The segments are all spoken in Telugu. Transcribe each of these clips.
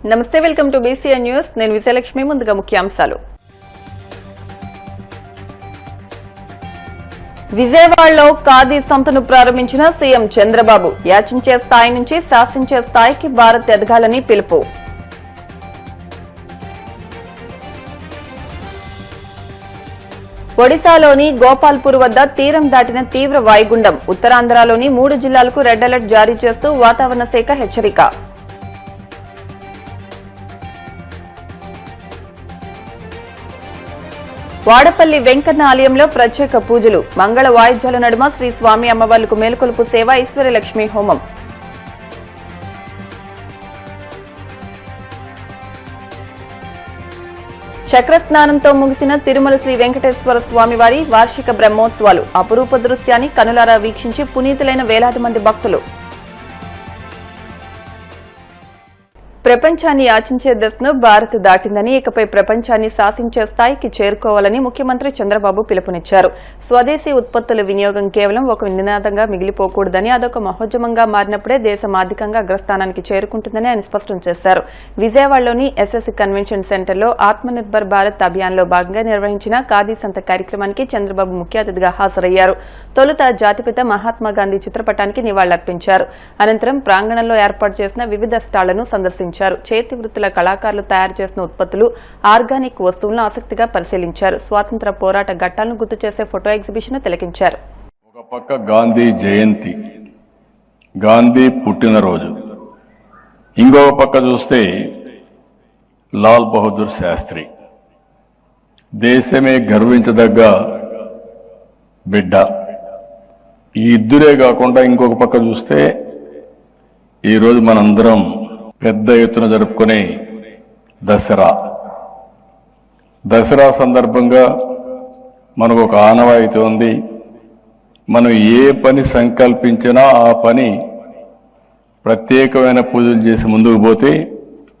నమస్తే, వెల్కమ్ టు బీసీఎన్ న్యూస్. నేను విజయలక్ష్మి. ముందుగా ముఖ్యాంశాలు. విజయవాడలో ఖాదీ సంతను ప్రారంభించిన సీఎం చంద్రబాబు. యాచించే స్థాయి నుంచి శాసించే స్థాయికి భారత్ ఎదగాలని పిలుపు. ఒడిశాలోని గోపాల్పూర్ వద్ద తీరం దాటిన తీవ్ర వాయుగుండం. ఉత్తరాంధ్రలోని 3 జిల్లాలకు రెడ్ అలర్ట్ జారీ చేస్తూ వాతావరణ శాఖ హెచ్చరిక. వాడపల్లి వెంకన్న ఆలయంలో ప్రత్యేక పూజలు. మంగళ వాయిద్యాల నడుమ శ్రీ స్వామి అమ్మవార్లకు మేలుకొలుపు సేవ, ఈశ్వరలక్ష్మి హోమం. చక్రస్నానంతో ముగిసిన తిరుమల శ్రీ వెంకటేశ్వర స్వామివారి వార్షిక బ్రహ్మోత్సవాలు. అపురూప దృశ్యాన్ని కనులారా వీక్షించి పునీతులైన వేలాది మంది భక్తులు. ప్రపంచాన్ని యాచించే దశను భారత్ దాటిందని, ఇకపై ప్రపంచాన్ని శాసించే స్థాయికి చేరుకోవాలని ముఖ్యమంత్రి చంద్రబాబు పిలుపునిచ్చారు. స్వదేశీ ఉత్పత్తుల వినియోగం కేవలం ఒక నినాదంగా మిగిలిపోకూడదని, అదొక మహోద్యమంగా మారినప్పుడే దేశం ఆర్థికంగా అగ్రస్థానానికి చేరుకుంటుందని ఆయన స్పష్టం చేశారు. విజయవాడలోని ఎస్ఎస్సీ కన్వెన్షన్ సెంటర్లో ఆత్మనిర్భర్ భారత్ అభియాన్లో భాగంగా నిర్వహించిన ఖాదీ సంత కార్యక్రమానికి చంద్రబాబు ముఖ్య అతిథిగా హాజరయ్యారు. తొలుత జాతిపిత మహాత్మాగాంధీ చిత్రపటానికి నివాళులర్పించారు. అనంతరం ప్రాంగణంలో ఏర్పాటు చేసిన వివిధ స్టాళ్లను సందర్శించారు. చేతి వృత్తుల కళాకారులు తయారు చేసిన ఉత్పత్తులు, ఆర్గానిక్ వస్తువులను ఆసక్తిగా పరిశీలించారు. స్వాతంత్ర పోరాట ఘట్టాలను గుర్తు చేసే ఫోటో ఎగ్జిబిషన్ తిలకించారు. ఒక పక్క గాంధీ జయంతి, గాంధీ పుట్టినరోజు, ఇంకొక పక్క చూస్తే లాల్ బహదూర్ శాస్త్రి, దేశమే గర్వించదగ్గ బిడ్డ. ఈ ఇద్దరే కాకుండా ఇంకొక పక్క చూస్తే ఈరోజు మనందరం పెద్ద ఎత్తున జరుపుకునే దసరా సందర్భంగా మనకు ఒక ఆనవాయితీ ఉంది. మనం ఏ పని సంకల్పించినా ఆ పని ప్రత్యేకమైన పూజలు చేసి ముందుకు పోతే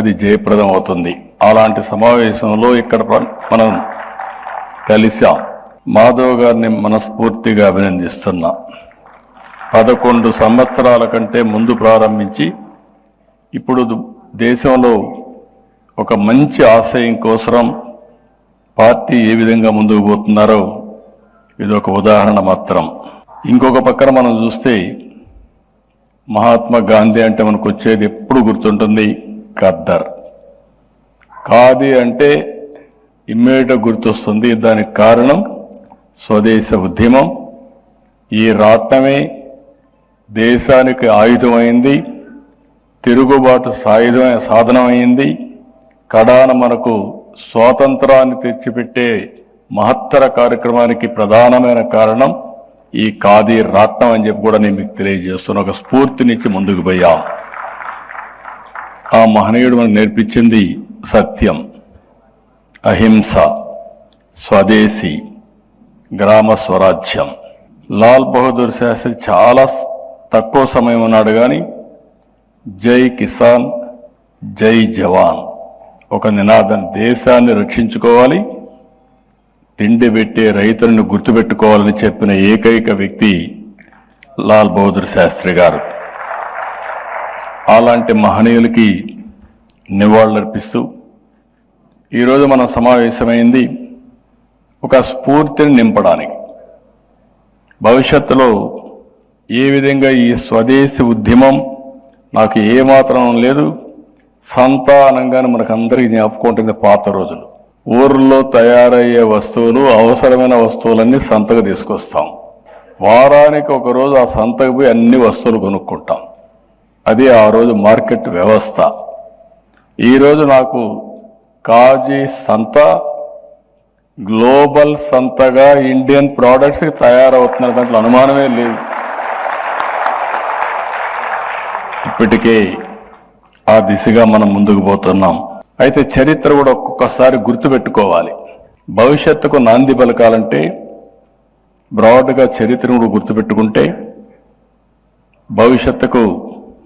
అది జయప్రదం అవుతుంది. అలాంటి సమావేశంలో ఇక్కడ మనం కలిసాం. మాధవ్ గారిని మనస్ఫూర్తిగా అభినందిస్తున్నా. 11 సంవత్సరాల కంటే ముందు ప్రారంభించి ఇప్పుడు దేశంలో ఒక మంచి ఆశయం కోసం పార్టీ ఏ విధంగా ముందుకు పోతున్నారో ఇది ఒక ఉదాహరణ మాత్రం. ఇంకొక పక్కన మనం చూస్తే మహాత్మా గాంధీ అంటే మనకు వచ్చేది ఎప్పుడు గుర్తుంటుంది ఖద్దర్. ఖాదీ అంటే ఇమ్మీడియట్గా గుర్తొస్తుంది. దానికి కారణం స్వదేశ ఉద్యమం. ఈ రాట్నమే దేశానికి ఆయుధమైంది, తిరుగుబాటు సాధనమైంది. కడాన మనకు స్వాతంత్రాన్ని తెచ్చిపెట్టే మహత్తర కార్యక్రమానికి ప్రధానమైన కారణం ఈ ఖాదీ రాట్నం అని చెప్పి కూడా నేను మీకు తెలియజేస్తున్న ఒక స్ఫూర్తినిచ్చి ముందుకు పోయాం. ఆ మహనీయుడు మనకు నేర్పించింది సత్యం, అహింస, స్వదేశీ, గ్రామ స్వరాజ్యం. లాల్ బహదూర్ శాస్త్రి చాలా తక్కువ సమయం ఉన్నాడు కానీ జై కిసాన్, జై జవాన్ ఒక నినాదం. దేశాన్ని రక్షించుకోవాలి, తిండి పెట్టే రైతులను గుర్తుపెట్టుకోవాలని చెప్పిన ఏకైక వ్యక్తి లాల్ బహదూర్ శాస్త్రి గారు. అలాంటి మహనీయులకి నివాళులర్పిస్తూ ఈరోజు మనం సమావేశమైంది ఒక స్ఫూర్తిని నింపడానికి. భవిష్యత్తులో ఏ విధంగా ఈ స్వదేశీ ఉద్యమం నాకు ఏమాత్రం లేదు, సంతానంగానే మనకు అందరికీ జ్ఞాపకం ఉంటుంది పాత రోజులు. ఊర్లో తయారయ్యే వస్తువులు, అవసరమైన వస్తువులన్నీ సంతకు తీసుకొస్తాం. వారానికి ఒక రోజు ఆ సంతకు పోయి అన్ని వస్తువులు కొనుక్కుంటాం. అది ఆ రోజు మార్కెట్ వ్యవస్థ. ఈరోజు నాకు కాజీ సంత గ్లోబల్ సంతగా ఇండియన్ ప్రోడక్ట్స్ తయారవుతున్న దాంట్లో అనుమానమే లేదు. ఇప్పటికే ఆ దిశగా మనం ముందుకు పోతున్నాం. అయితే చరిత్ర కూడా ఒక్కొక్కసారి గుర్తుపెట్టుకోవాలి. భవిష్యత్తుకు నాంది పలకాలంటే బ్రాడ్గా చరిత్రను కూడా గుర్తుపెట్టుకుంటే భవిష్యత్తుకు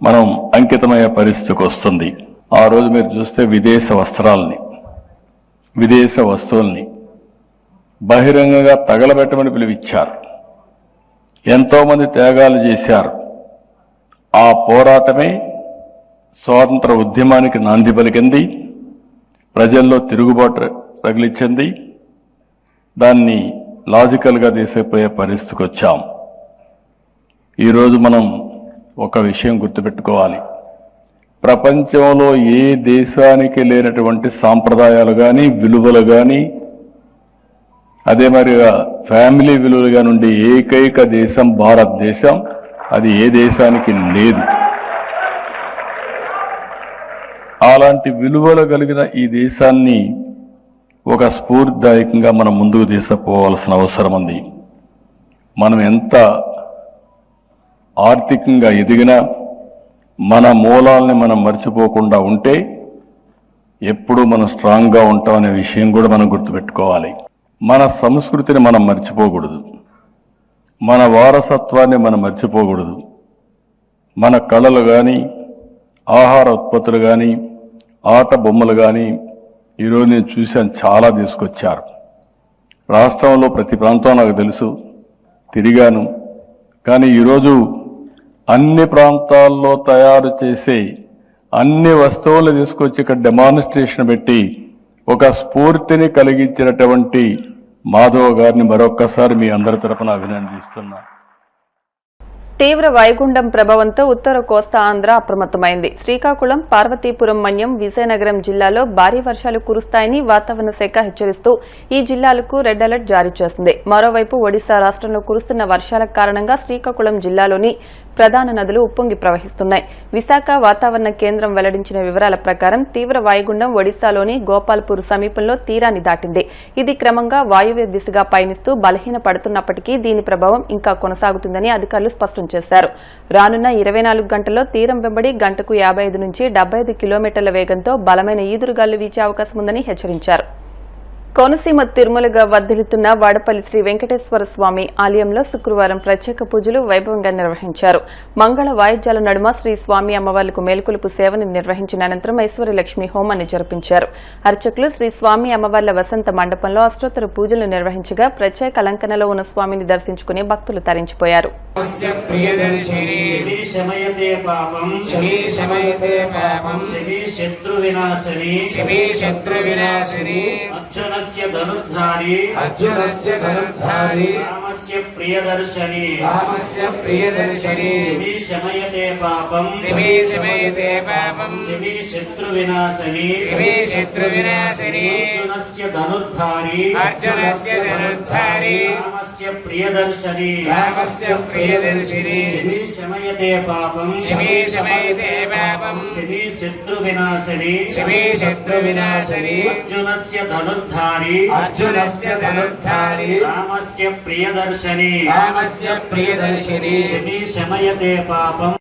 మనం అంకితమయ్యే పరిస్థితికి వస్తుంది. ఆ రోజు మీరు చూస్తే విదేశ వస్త్రాలని, విదేశ వస్తువుల్ని బహిరంగంగా తగలబెట్టమని పిలువిచ్చారు. ఎంతోమంది త్యాగాలు చేశారు. ఆ పోరాటమే స్వాతంత్ర ఉద్యమానికి నాంది పలికింది, ప్రజల్లో తిరుగుబాటు రగిలించింది. దాన్ని లాజికల్గా తీసిపోయే పరిస్థితికి వచ్చాం. ఈరోజు మనం ఒక విషయం గుర్తుపెట్టుకోవాలి. ప్రపంచంలో ఏ దేశానికి లేనటువంటి సాంప్రదాయాలు కానీ, విలువలు కానీ, అదే మరిగా ఫ్యామిలీ విలువలుగా నుండి ఏకైక దేశం భారతదేశం. అది ఏ దేశానికి లేదు. అలాంటి విలువలు కలిగిన ఈ దేశాన్ని ఒక స్ఫూర్తిదాయకంగా మనం ముందుకు తీసుకుపోవాల్సిన అవసరం ఉంది. మనం ఎంత ఆర్థికంగా ఎదిగినా మన మూలాల్ని మనం మర్చిపోకుండా ఉంటే ఎప్పుడూ మనం స్ట్రాంగ్గా ఉంటామనే విషయం కూడా మనం గుర్తుపెట్టుకోవాలి. మన సంస్కృతిని మనం మర్చిపోకూడదు, మన వారసత్వాన్ని మనం మర్చిపోకూడదు. మన కళలు కానీ, ఆహార ఉత్పత్తులు కానీ, ఆట బొమ్మలు కానీ ఈరోజు నేను చూశాను, చాలా తీసుకొచ్చారు. రాష్ట్రంలో ప్రతి ప్రాంతం నాకు తెలుసు, తిరిగాను. కానీ ఈరోజు అన్ని ప్రాంతాల్లో తయారు చేసే అన్ని వస్తువులు తీసుకొచ్చి ఇక్కడ డెమాన్స్ట్రేషన్ పెట్టి ఒక స్ఫూర్తిని కలిగించినటువంటి మాధవ్ గారిని మరొక్కసారి మీ అందరి తరపున అభినందిస్తున్నా. తీవ్ర వాయుగుండం ప్రభావంతో ఉత్తర కోస్తా ఆంధ్ర అప్రమత్తమైంది. శ్రీకాకుళం, పార్వతీపురం, మన్యం, విజయనగరం జిల్లాలో భారీ వర్షాలు కురుస్తాయని వాతావరణ శాఖ హెచ్చరిస్తూ ఈ జిల్లాలకు రెడ్ అలర్ట్ జారీ చేసింది. మరోవైపు ఒడిశా రాష్ట్రంలో కురుస్తున్న వర్షాల కారణంగా శ్రీకాకుళం జిల్లాలోని ప్రధాన నదులు ఉప్పొంగి ప్రవహిస్తున్నాయి. విశాఖ వాతావరణ కేంద్రం వెల్లడించిన వివరాల ప్రకారం తీవ్ర వాయుగుండం ఒడిశాలోని గోపాల్పూర్ సమీపంలో తీరాన్ని దాటింది. ఇది క్రమంగా వాయువ్య దిశగా పయనిస్తూ బలహీనపడుతున్నప్పటికీ దీని ప్రభావం ఇంకా కొనసాగుతుందని అధికారులు స్పష్టం చేశారు. రానున్న 24 గంటల్లో తీరం వెంబడి గంటకు 55 నుంచి 75 కిలోమీటర్ల వేగంతో బలమైన ఈదురుగాలు వీచే అవకాశం ఉందని హెచ్చరించారు. కోనసీమ తిరుమలగా వర్ధిల్లుతున్న వాడపల్లి శ్రీ వెంకటేశ్వర స్వామి ఆలయంలో శుక్రవారం ప్రత్యేక పూజలు వైభవంగా నిర్వహించారు. మంగళ వాయిద్యాల నడుమ శ్రీ స్వామి అమ్మవార్లకు మేల్కొలుపు సేవను నిర్వహించిన అనంతరం ఐశ్వర్యలక్ష్మి హోమాన్ని జరిపించారు. అర్చకులు శ్రీ స్వామి అమ్మవార్ల వసంత మండపంలో అష్టోత్తర పూజలు నిర్వహించగా ప్రత్యేక అలంకరణలో ఉన్న స్వామిని దర్శించుకుని భక్తులు తరించిపోయారు. अर्जुनस्य धनुर्धारी रामस्य प्रियदर्शनी शिवी शमयते पापं शिवी शत्रुविनाशनी अर्जुनस्य धनुर्धारी रामस्य प्रियदर्शनी शिवी शमयते पापं शिवी शत्रुविनाशनी अर्जुनस्य धनुर्धारी रामस्य प्रियदर्शनी शिवी शमयते पापं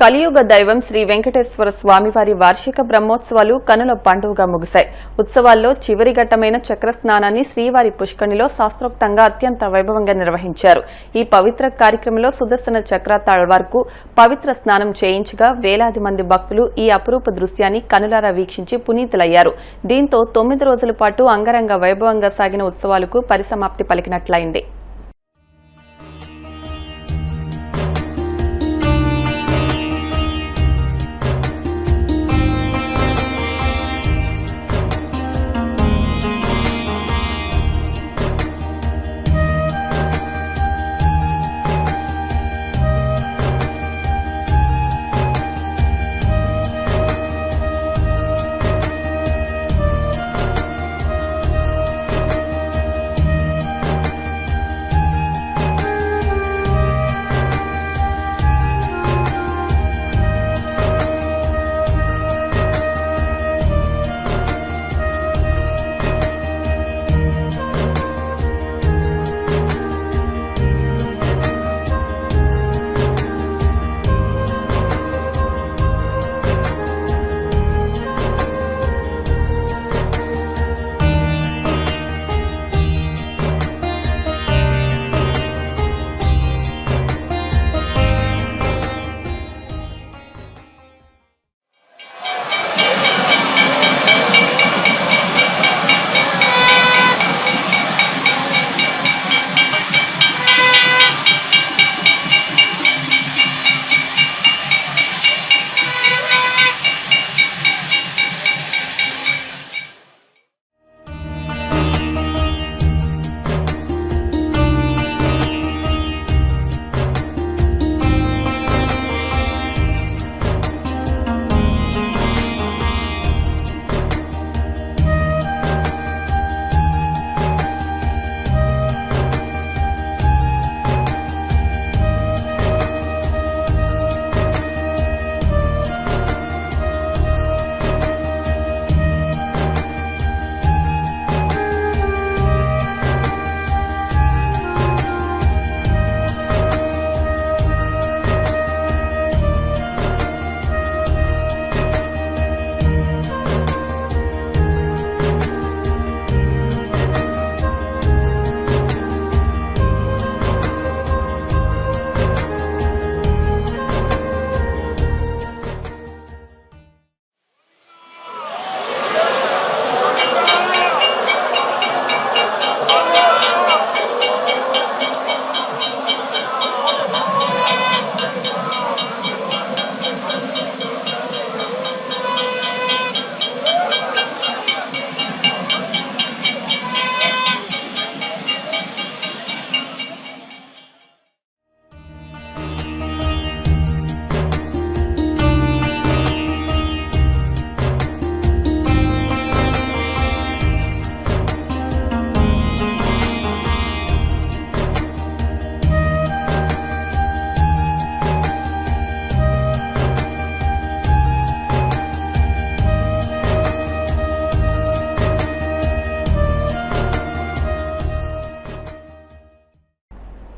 కలియుగ దైవం శ్రీ వెంకటేశ్వర స్వామివారి వార్షిక బ్రహ్మోత్సవాలు కనుల పండుగగా ముగిశాయి. ఉత్సవాల్లో చివరి ఘట్టమైన చక్రస్నానాన్ని శ్రీవారి పుష్కరిణిలో శాస్త్రోక్తంగా అత్యంత వైభవంగా నిర్వహించారు. ఈ పవిత్ర కార్యక్రమంలో సుదర్శన చక్ర తాళ్వార్కు పవిత్ర స్నానం చేయించగా వేలాది మంది భక్తులు ఈ అపురూప దృశ్యాన్ని కనులారా వీక్షించి పునీతులయ్యారు. దీంతో 9 రోజుల పాటు అంగరంగ వైభవంగా సాగిన ఉత్సవాలకు పరిసమాప్తి పలికినట్లయింది.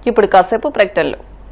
ఇప్పుడు కాసేపు ప్రకటనలు.